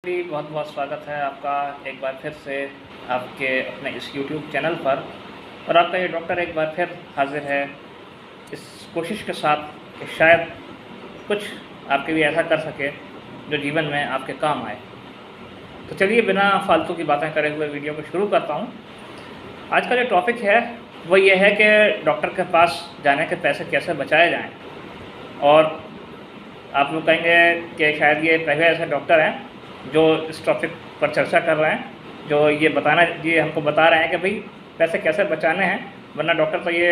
जी, बहुत बहुत स्वागत है आपका एक बार फिर से आपके अपने इस यूट्यूब चैनल पर। और आपका ये डॉक्टर एक बार फिर हाजिर है इस कोशिश के साथ कि शायद कुछ आपके लिए ऐसा कर सके जो जीवन में आपके काम आए। तो चलिए बिना फालतू की बातें करे हुए वीडियो को शुरू करता हूँ। आज का जो टॉपिक है वो ये है कि डॉक्टर के पास जाने के पैसे कैसे बचाए जाएँ। और आप लोग कहेंगे कि शायद ये पहले ऐसे डॉक्टर हैं जो इस टॉपिक पर चर्चा कर रहे हैं, जो ये हमको बता रहे हैं कि भाई पैसे कैसे बचाने हैं। वरना डॉक्टर तो ये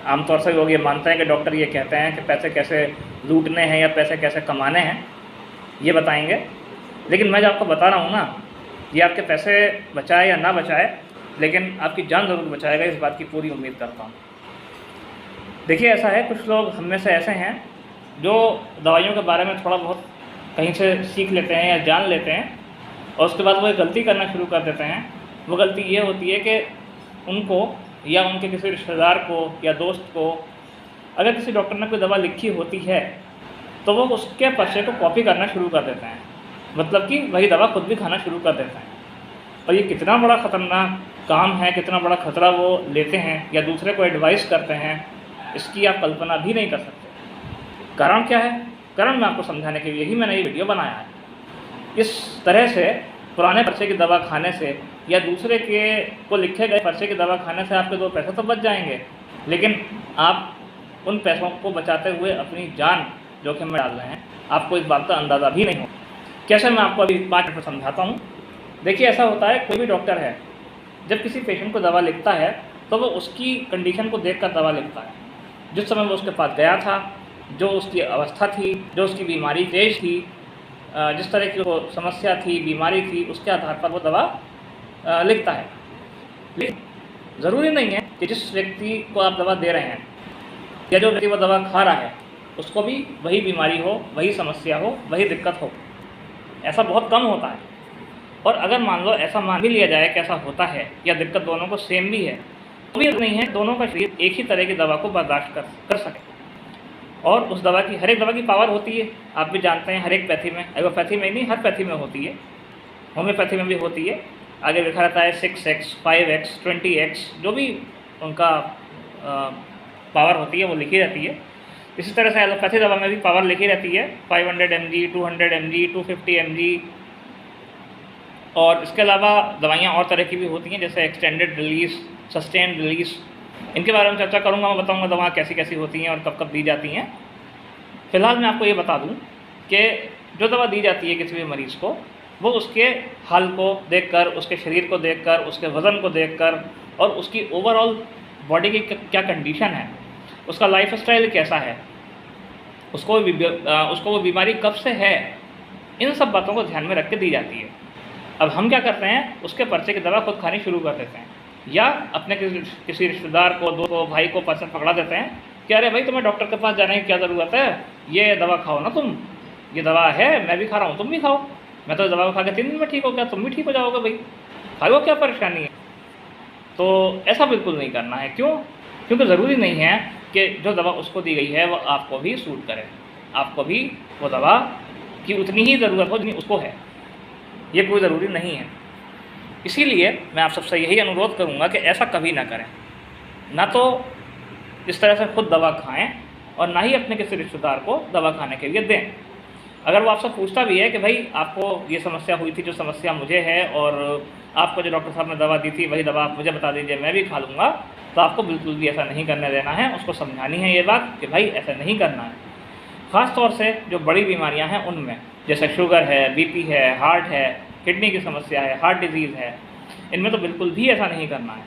आमतौर से लोग ये मानते हैं कि डॉक्टर ये कहते हैं कि पैसे कैसे लूटने हैं या पैसे कैसे कमाने हैं, ये बताएंगे। लेकिन मैं जो आपको बता रहा हूँ ना, ये आपके पैसे बचाए या ना बचाए, लेकिन आपकी जान ज़रूर बचाएगा, इस बात की पूरी उम्मीद करता हूँ। देखिए, ऐसा है, कुछ लोग हम में से ऐसे हैं जो दवाइयों के बारे में थोड़ा बहुत कहीं से सीख लेते हैं या जान लेते हैं, और उसके बाद वो एक गलती करना शुरू कर देते हैं। वो गलती ये होती है कि उनको या उनके किसी रिश्तेदार को या दोस्त को अगर किसी डॉक्टर ने कोई दवा लिखी होती है तो वो उसके पर्चे को कॉपी करना शुरू कर देते हैं, मतलब कि वही दवा खुद भी खाना शुरू कर देते हैं। और ये कितना बड़ा ख़तरनाक काम है, कितना बड़ा ख़तरा वो लेते हैं या दूसरे को एडवाइस करते हैं, इसकी आप कल्पना भी नहीं कर सकते। कारण क्या है? कारण मैं आपको समझाने के लिए ही मैंने ये वीडियो बनाया है। इस तरह से पुराने पर्चे की दवा खाने से या दूसरे के को लिखे गए पर्चे की दवा खाने से आपके 2 पैसे तो बच जाएंगे, लेकिन आप उन पैसों को बचाते हुए अपनी जान जोखिम में डाल रहे हैं। आपको इस बात का अंदाज़ा भी नहीं हो। कैसे, मैं आपको अभी 5 मिनट में समझाता हूँ। देखिए, ऐसा होता है, कोई भी डॉक्टर है जब किसी पेशेंट को दवा लिखता है तो वो उसकी कंडीशन को देखकर दवा लिखता है। जिस समय वो उसके पास गया था, जो उसकी अवस्था थी, जो उसकी बीमारी तेज थी, जिस तरह की वो समस्या थी, बीमारी थी, उसके आधार पर वो दवा लिखता है। लेकिन ज़रूरी नहीं है कि जिस व्यक्ति को आप दवा दे रहे हैं या जो व्यक्ति वो दवा खा रहा है उसको भी वही बीमारी हो, वही समस्या हो, वही दिक्कत हो। ऐसा बहुत कम होता है। और अगर मान लो ऐसा मान भी लिया जाए कि ऐसा होता है या दिक्कत दोनों को सेम भी है, तो भी नहीं है दोनों का शरीर एक ही तरह की दवा को बर्दाश्त कर सके। और उस दवा की, हर एक दवा की पावर होती है, आप भी जानते हैं। हर एक पैथी में, एलोपैथी में नहीं, हर पैथी में होती है, होम्योपैथी में भी होती है। आगे लिखा रहता है 6x, 5x, 20x, जो भी उनका पावर होती है वो लिखी रहती है। इसी तरह से एलोपैथी दवा में भी पावर लिखी रहती है, 500 mg, 200 mg, 250 mg। और इसके अलावा दवाइयाँ और तरह की भी होती हैं, जैसे एक्सटेंडेड रिलीज़, सस्टेन्ड रिलीज़। इनके बारे में चर्चा करूंगा, मैं बताऊंगा दवा कैसी कैसी होती हैं और कब कब दी जाती हैं। फ़िलहाल मैं आपको ये बता दूं कि जो दवा दी जाती है किसी भी मरीज़ को, वो उसके हाल को देखकर, उसके शरीर को देखकर, उसके वज़न को देखकर और उसकी ओवरऑल बॉडी की क्या कंडीशन है, उसका लाइफ स्टाइल कैसा है, उसको वो बीमारी कब से है, इन सब बातों को ध्यान में रख के दी जाती है। अब हम क्या करते हैं, उसके पर्चे की दवा खुद खानी शुरू कर देते हैं, या अपने किसी रिश्तेदार को, दोस्त को, भाई को पर्सन पकड़ा देते हैं कि अरे भाई, तुम्हें डॉक्टर के पास जाने की क्या ज़रूरत है, ये दवा खाओ ना तुम, ये दवा है, मैं भी खा रहा हूँ, तुम भी खाओ, मैं तो दवा खा के 3 दिन में ठीक हो गया, तुम भी ठीक हो जाओगे भाई, खाओ, क्या परेशानी है। तो ऐसा बिल्कुल नहीं करना है। क्यों? क्योंकि ज़रूरी नहीं है कि जो दवा उसको दी गई है वो आपको भी सूट करे, आपको भी वो दवा की उतनी ही ज़रूरत हो जितनी उसको है, ये कोई ज़रूरी नहीं है। इसीलिए मैं आप सबसे यही अनुरोध करूंगा कि ऐसा कभी ना करें, ना तो इस तरह से खुद दवा खाएं और ना ही अपने किसी रिश्तेदार को दवा खाने के लिए दें। अगर वो आपसे पूछता भी है कि भाई आपको ये समस्या हुई थी, जो समस्या मुझे है, और आपको जो डॉक्टर साहब ने दवा दी थी वही दवा आप मुझे बता दीजिए, मैं भी खा लूँगा, तो आपको बिल्कुल भी ऐसा नहीं करने देना है। उसको समझानी है ये बात कि भाई ऐसा नहीं करना है। ख़ास तौर से जो बड़ी बीमारियाँ हैं उनमें, जैसे शुगर है, BP है, हार्ट है, किडनी की समस्या है, हार्ट डिजीज़ है, इनमें तो बिल्कुल भी ऐसा नहीं करना है।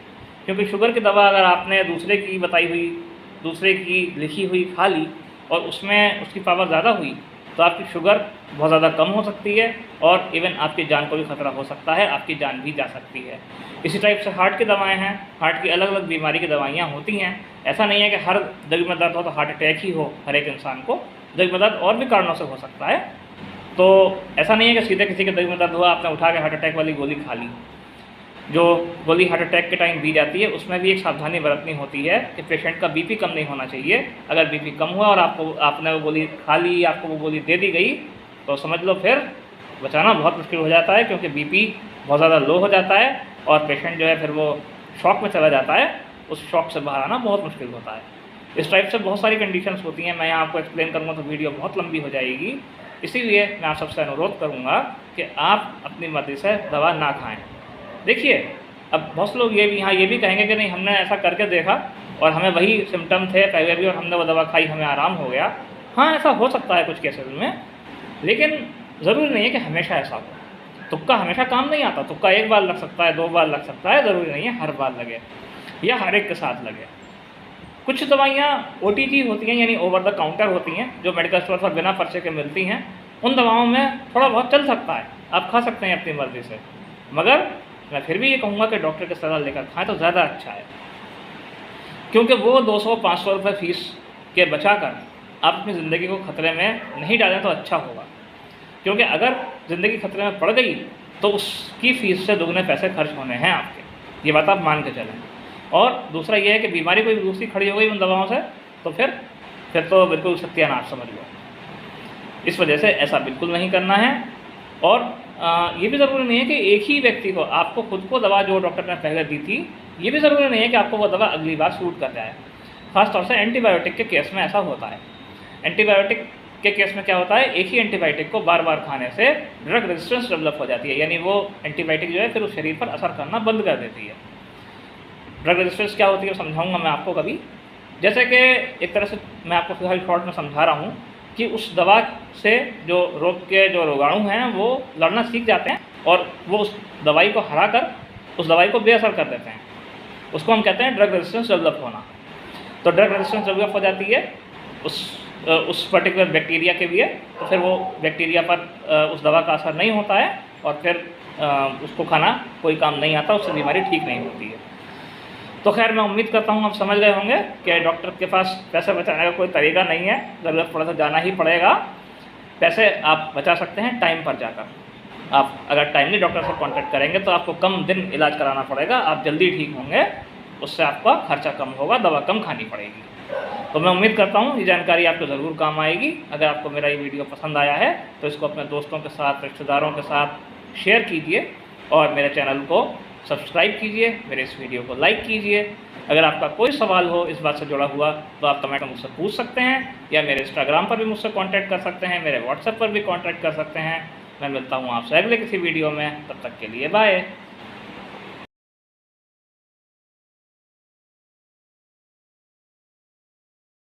क्योंकि शुगर की दवा अगर आपने दूसरे की बताई हुई, दूसरे की लिखी हुई खा ली और उसमें उसकी पावर ज़्यादा हुई, तो आपकी शुगर बहुत ज़्यादा कम हो सकती है और इवन आपकी जान को भी खतरा हो सकता है, आपकी जान भी जा सकती है। इसी टाइप से हार्ट की दवाएं हैं, हार्ट की अलग अलग बीमारी की दवाइयाँ होती हैं। ऐसा नहीं है कि हर दिल में दर्द हो तो हार्ट अटैक ही हो हर एक इंसान को, दिल में दर्द और भी कारणों से हो सकता है। तो ऐसा नहीं है कि सीधे किसी के दिल में दर्द हुआ, आपने उठा के हार्ट अटैक वाली गोली खा ली। जो गोली हार्ट अटैक के टाइम दी जाती है उसमें भी एक सावधानी बरतनी होती है कि पेशेंट का BP कम नहीं होना चाहिए। अगर BP कम हुआ और आपने वो गोली खा ली, आपको वो गोली दे दी गई, तो समझ लो फिर बचाना बहुत मुश्किल हो जाता है, क्योंकि बीपी बहुत ज़्यादा लो हो जाता है और पेशेंट जो है फिर वो शॉक में चला जाता है। उस शॉक से बाहर आना बहुत मुश्किल होता है। इस टाइप से बहुत सारी कंडीशंस होती हैं। मैं यहाँ आपको एक्सप्लेन करूँगा तो वीडियो बहुत लंबी हो जाएगी, इसीलिए मैं आप सबसे अनुरोध करूँगा कि आप अपनी मर्ज़ी से दवा ना खाएँ। देखिए, अब बहुत से लोग ये भी कहेंगे कि नहीं, हमने ऐसा करके देखा और हमें वही सिम्टम थे पहले भी और हमने वो दवा खाई, हमें आराम हो गया। हाँ, ऐसा हो सकता है कुछ केसेस में, लेकिन ज़रूरी नहीं है कि हमेशा ऐसा हो। तुक्का हमेशा काम नहीं आता। तुक्का एक बार लग सकता है, 2 बार लग सकता है, ज़रूरी नहीं है हर बार लगे या हर एक के साथ लगे। कुछ दवाइयाँ OTC होती हैं, यानी ओवर द काउंटर होती हैं, जो मेडिकल स्टोर पर बिना पर्चे के मिलती हैं। उन दवाओं में थोड़ा बहुत चल सकता है, आप खा सकते हैं अपनी मर्ज़ी से, मगर मैं फिर भी ये कहूँगा कि डॉक्टर की सलाह लेकर खाएँ तो ज़्यादा अच्छा है, क्योंकि वो 200-500 रुपये फ़ीस के बचाकर आप अपनी ज़िंदगी को खतरे में नहीं डालें तो अच्छा होगा। क्योंकि अगर ज़िंदगी खतरे में पड़ गई तो उसकी फ़ीस से दुगने पैसे खर्च होने हैं आपके, ये बात आप मान के चलें। और दूसरा ये है कि बीमारी कोई दूसरी खड़ी हो गई उन दवाओं से तो फिर तो बिल्कुल सत्यानाश समझ लो। इस वजह से ऐसा बिल्कुल नहीं करना है। और ये भी ज़रूरी नहीं है कि एक ही व्यक्ति को, आपको खुद को दवा जो डॉक्टर ने पहले दी थी, ये भी ज़रूरी नहीं है कि आपको वो दवा अगली बार सूट कर जाए। ख़ास तौर से एंटीबायोटिक के केस में ऐसा होता है। एंटीबायोटिक के केस में क्या होता है, एक ही एंटीबायोटिक को बार बार खाने से ड्रग रेजिस्टेंस डेवलप हो जाती है, यानी वो एंटीबायोटिक जो है फिर उस शरीर पर असर करना बंद कर देती है। ड्रग रेजिस्टेंस क्या होती है समझाऊंगा मैं आपको कभी। जैसे कि एक तरह से मैं आपको फिलहाल शॉर्ट में समझा रहा हूँ कि उस दवा से जो रोग के जो रोगाणु हैं वो लड़ना सीख जाते हैं और वो उस दवाई को हरा कर उस दवाई को बेअसर कर देते हैं। उसको हम कहते हैं ड्रग रेजिस्टेंस डेवलप होना। तो ड्रग रेजिस्टेंस डेवलप हो जाती है उस पर्टिकुलर बैक्टीरिया के लिए, तो फिर वो बैक्टीरिया पर उस दवा का असर नहीं होता है और फिर उसको खाना कोई काम नहीं आता, उससे बीमारी ठीक नहीं होती है। तो खैर, मैं उम्मीद करता हूँ आप समझ गए होंगे कि डॉक्टर के पास पैसे बचाने का कोई तरीका नहीं है, ज़रूरत पड़े तो जाना ही पड़ेगा। पैसे आप बचा सकते हैं टाइम पर जाकर। आप अगर टाइमली डॉक्टर से कांटेक्ट करेंगे तो आपको कम दिन इलाज कराना पड़ेगा, आप जल्दी ठीक होंगे, उससे आपका खर्चा कम होगा, दवा कम खानी पड़ेगी। तो मैं उम्मीद करता हूँ ये जानकारी आपको ज़रूर काम आएगी। अगर आपको मेरा ये वीडियो पसंद आया है तो इसको अपने दोस्तों के साथ, रिश्तेदारों के साथ शेयर कीजिए और मेरे चैनल को सब्सक्राइब कीजिए, मेरे इस वीडियो को लाइक कीजिए। अगर आपका कोई सवाल हो इस बात से जुड़ा हुआ तो आप कमेंट में मुझसे पूछ सकते हैं, या मेरे इंस्टाग्राम पर भी मुझसे कांटेक्ट कर सकते हैं, मेरे व्हाट्सएप पर भी कांटेक्ट कर सकते हैं। मैं मिलता हूँ आपसे अगले किसी वीडियो में, तब तक के लिए बाय।